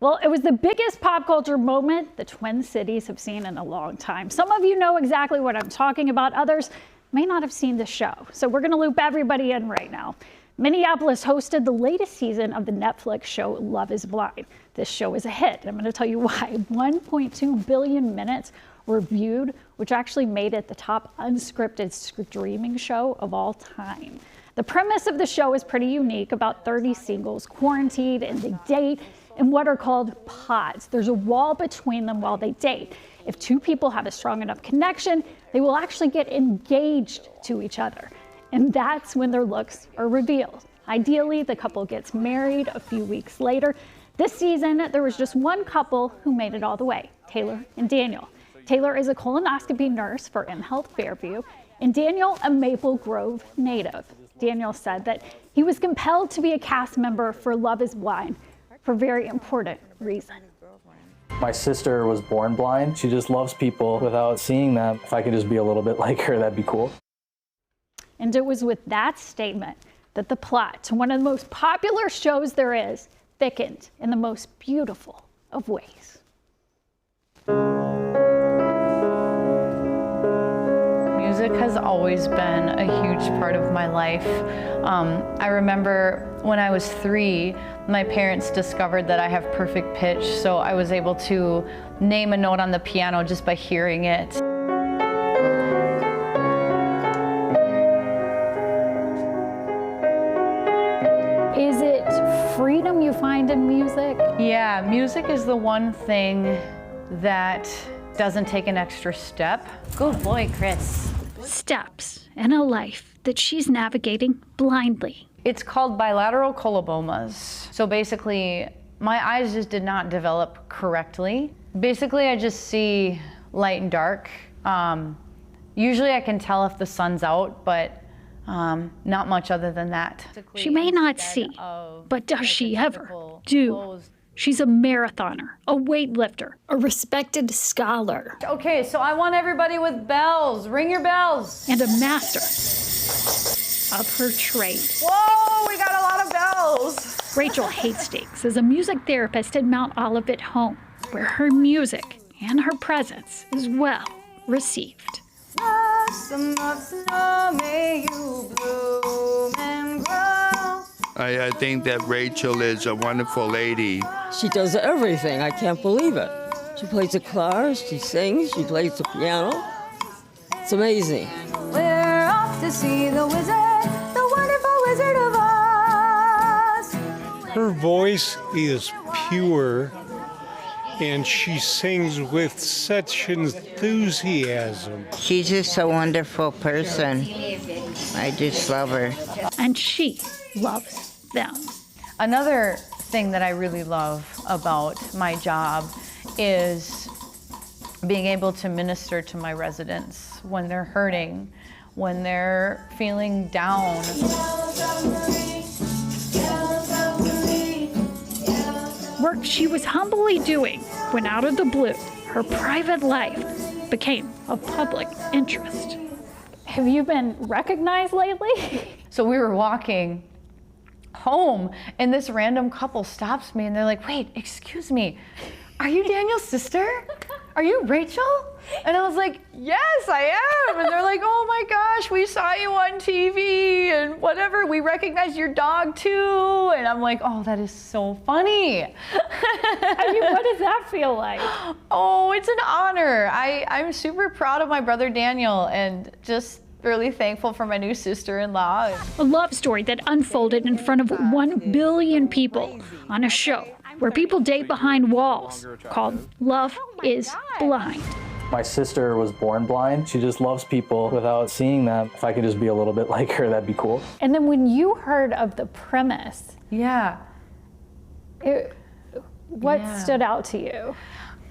Well, it was the biggest pop culture moment the Twin Cities have seen in a long time. Some of you know exactly what I'm talking about. Others may not have seen the show. So we're going to loop everybody in right now. Minneapolis hosted the latest season of the Netflix show Love is Blind. This show is a hit. I'm going to tell you why. 1.2 billion minutes were viewed, which actually made it the top unscripted streaming show of all time. The premise of the show is pretty unique. About 30 singles quarantined and they date in what are called pods. There's a wall between them while they date. If two people have a strong enough connection, they will actually get engaged to each other. And that's when their looks are revealed. Ideally, the couple gets married a few weeks later. This season, there was just one couple who made it all the way, Taylor and Daniel. Taylor is a colonoscopy nurse for mHealth Fairview, and Daniel a Maple Grove native. Daniel said that he was compelled to be a cast member for Love is Blind for a very important reason. My sister was born blind. She just loves people without seeing them. If I could just be a little bit like her, that'd be cool. And it was with that statement that the plot to one of the most popular shows there is thickened in the most beautiful of ways. Music has always been a huge part of my life. I remember when I was 3, my parents discovered that I have perfect pitch, so I was able to name a note on the piano just by hearing it. Is it freedom you find in music? Yeah, music is the one thing that doesn't take an extra step. Good boy, Chris. Steps in a life that she's navigating blindly. It's called bilateral colobomas. So basically, my eyes just did not develop correctly. Basically, I just see light and dark. Usually I can tell if the sun's out, but not much other than that. She may not see, but does she ever do? She's a marathoner, a weightlifter, a respected scholar. Okay, so I want everybody with bells. Ring your bells. And a master of her trade. Whoa, we got a lot of bells. Rachel Hastings is a music therapist at Mount Olivet Home, where her music and her presence is well received. I think that Rachel is a wonderful lady. She does everything. I can't believe it. She plays the guitar, she sings, she plays the piano. It's amazing. We're off to see the wizard, the wonderful Wizard of Oz. Her voice is pure, and she sings with such enthusiasm. She's just a wonderful person. I just love her. And she loves them. Another thing that I really love about my job is being able to minister to my residents when they're hurting, when they're feeling down. Work she was humbly doing when out of the blue, her private life became of public interest. Have you been recognized lately? So we were walking home and this random couple stops me and they're like, wait, excuse me, are you Daniel's sister? Are you Rachel? And I was like, yes, I am. And they're like, oh my gosh, we saw you on TV and whatever, we recognize your dog too. And I'm like, oh, that is so funny. I mean, what does that feel like? Oh, it's an honor. I'm super proud of my brother Daniel and just really thankful for my new sister-in-law. A love story that unfolded in front of 1 billion people on a show where people date behind walls called Love is Blind. My sister was born blind. She just loves people without seeing them. If I could just be a little bit like her, that'd be cool. And then when you heard of the premise, yeah, what stood out to you?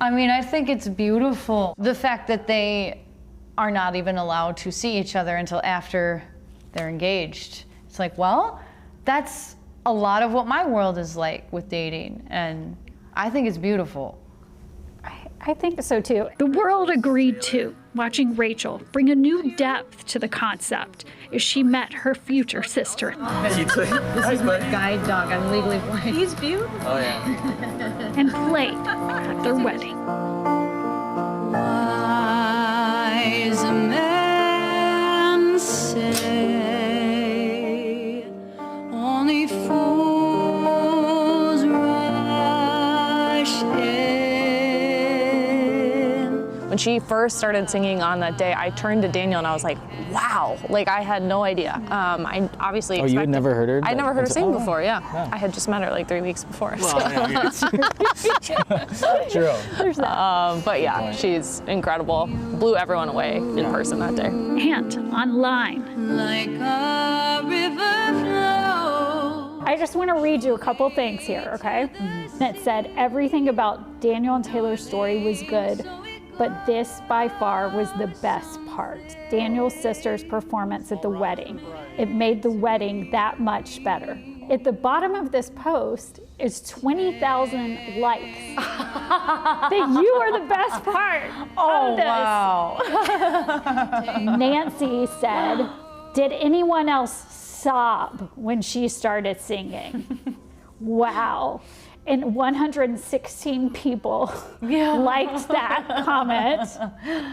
I mean, I think it's beautiful. The fact that they are not even allowed to see each other until after they're engaged. It's like, well, that's a lot of what my world is like with dating, and I think it's beautiful. I think so too. The world agreed too, watching Rachel bring a new depth to the concept as she met her future sister-in-law. This is my guide dog. I'm legally blind. He's beautiful. Oh yeah. And played at their wedding. Wise men say only fools rush in. When she first started singing on that day, I turned to Daniel and I was like, wow, like I had no idea. I obviously Oh, you had never heard her? I'd never heard her sing Oh, before, yeah. yeah. I had just met her like 3 weeks before. Well, yeah, True. But yeah, she's incredible. Blew everyone away in person that day. And online. Like a river flow. I just want to read you a couple things here, okay? It said, everything about Daniel and Taylor's story was good, but this by far was the best part. Daniel's sister's performance at the wedding. It made the wedding that much better. At the bottom of this post is 20,000 likes. That you are the best part of this. Wow. Nancy said, did anyone else sob when she started singing? Wow. And 116 people liked that comment.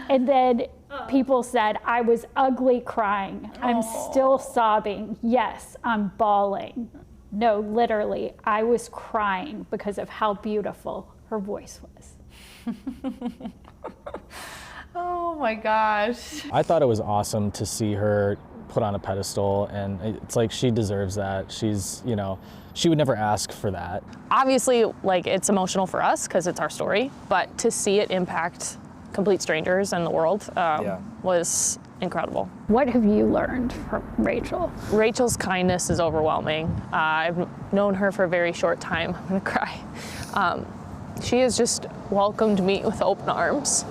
And then people said, I was ugly crying. I'm still sobbing. Yes, I'm bawling. No, literally, I was crying because of how beautiful her voice was. Oh my gosh. I thought it was awesome to see her put on a pedestal, and it's like she deserves that. She's, you know, she would never ask for that. Obviously, like it's emotional for us because it's our story, but to see it impact complete strangers in the world was incredible. What have you learned from Rachel? Rachel's kindness is overwhelming. I've known her for a very short time. I'm gonna cry. She has just welcomed me with open arms.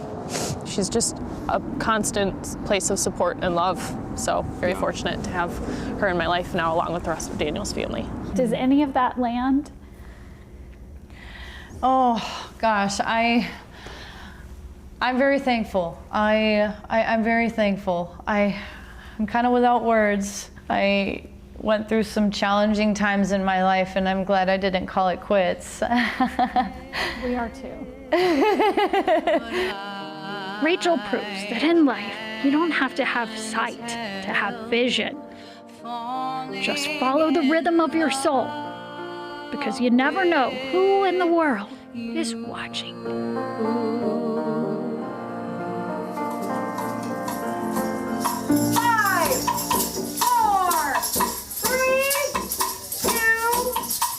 She's just a constant place of support and love. So very fortunate to have her in my life now, along with the rest of Daniel's family. Does any of that land? Oh gosh, I'm very thankful. I'm very thankful. I'm kind of without words. I went through some challenging times in my life, and I'm glad I didn't call it quits. We are too. Rachel proves that in life, you don't have to have sight to have vision. Just follow the rhythm of your soul, because you never know who in the world is watching. 5, 4, 3, 2,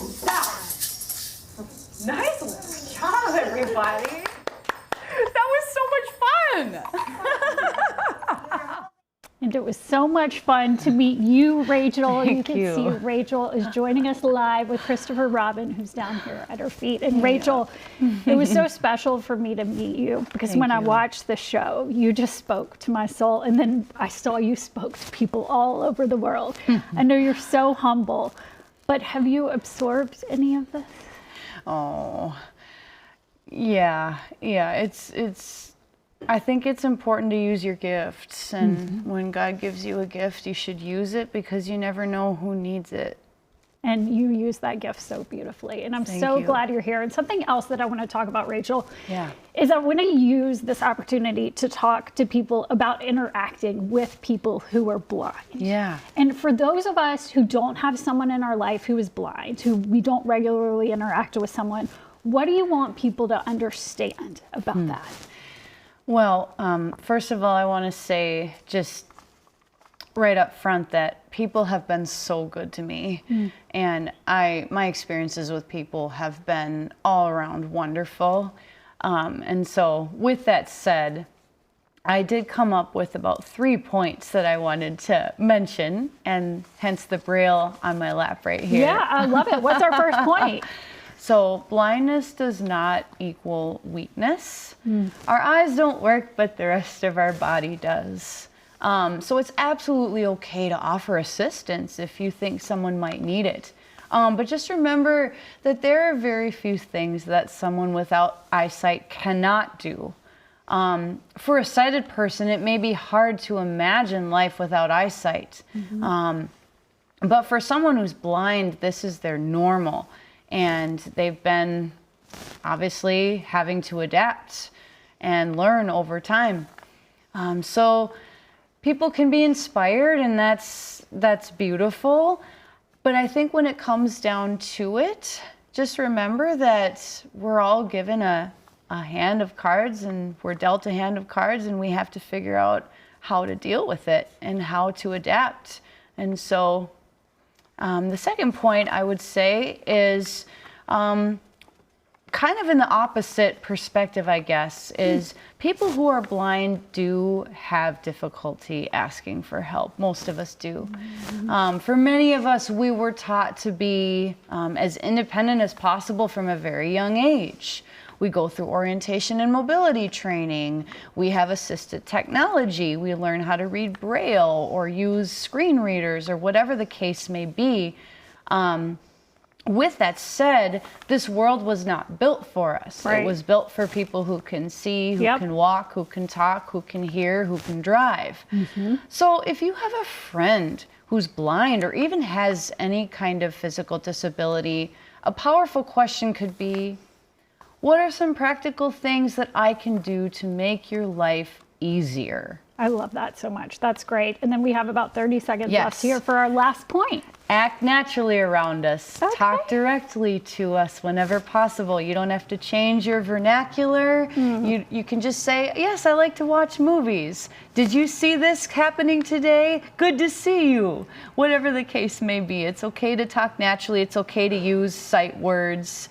stop. Nice job, everybody. That was so much fun. And it was so much fun to meet you, Rachel. You can you. see Rachel is joining us live with Christopher Robin, who's down here at her feet. And Rachel, it was so special for me to meet you because when I watched the show, you just spoke to my soul. And then I saw you spoke to people all over the world. I know you're so humble, but have you absorbed any of this? Oh, yeah. I think it's important to use your gifts, and when God gives you a gift, you should use it because you never know who needs it. And you use that gift so beautifully. And I'm so glad you're here. And something else that I want to talk about, Rachel, is I want to use this opportunity to talk to people about interacting with people who are blind. Yeah. And for those of us who don't have someone in our life who is blind, who we don't regularly interact with someone, what do you want people to understand about that? Well, first of all, I want to say just right up front that people have been so good to me, and my experiences with people have been all around wonderful. And so with that said, I did come up with about 3 points that I wanted to mention, and hence the braille on my lap right here. Yeah, I love it. What's our first point? So blindness does not equal weakness. Our eyes don't work, but the rest of our body does. So it's absolutely okay to offer assistance if you think someone might need it. But just remember that there are very few things that someone without eyesight cannot do. For a sighted person, it may be hard to imagine life without eyesight. But for someone who's blind, this is their normal. And they've been obviously having to adapt and learn over time. So people can be inspired, and that's beautiful. But I think when it comes down to it, just remember that we're all given a hand of cards, and we're dealt a hand of cards, and we have to figure out how to deal with it and how to adapt. And so the second point I would say is kind of in the opposite perspective, I guess, is people who are blind do have difficulty asking for help. Most of us do. For many of us, we were taught to be as independent as possible from a very young age. We go through orientation and mobility training. We have assisted technology. We learn how to read Braille or use screen readers or whatever the case may be. With that said, this world was not built for us. Right. It was built for people who can see, who can walk, who can talk, who can hear, who can drive. So if you have a friend who's blind or even has any kind of physical disability, a powerful question could be, what are some practical things that I can do to make your life easier? I love that so much. That's great. And then we have about 30 seconds Yes. left here for our last point. Act naturally around us. Okay. Talk directly to us whenever possible. You don't have to change your vernacular. You can just say, yes, I like to watch movies. Did you see this happening today? Good to see you. Whatever the case may be, it's okay to talk naturally. It's okay to use sight words.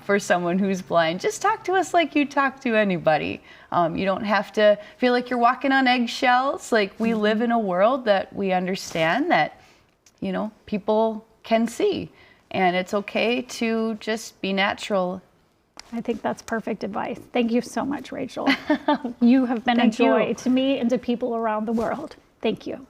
For someone who's blind, just talk to us like you talk to anybody. You don't have to feel like you're walking on eggshells. Like, we live in a world that we understand that, you know, people can see, and it's okay to just be natural. I think that's perfect advice. Thank you so much, Rachel. You have been a Thank you. joy to me and to people around the world. Thank you.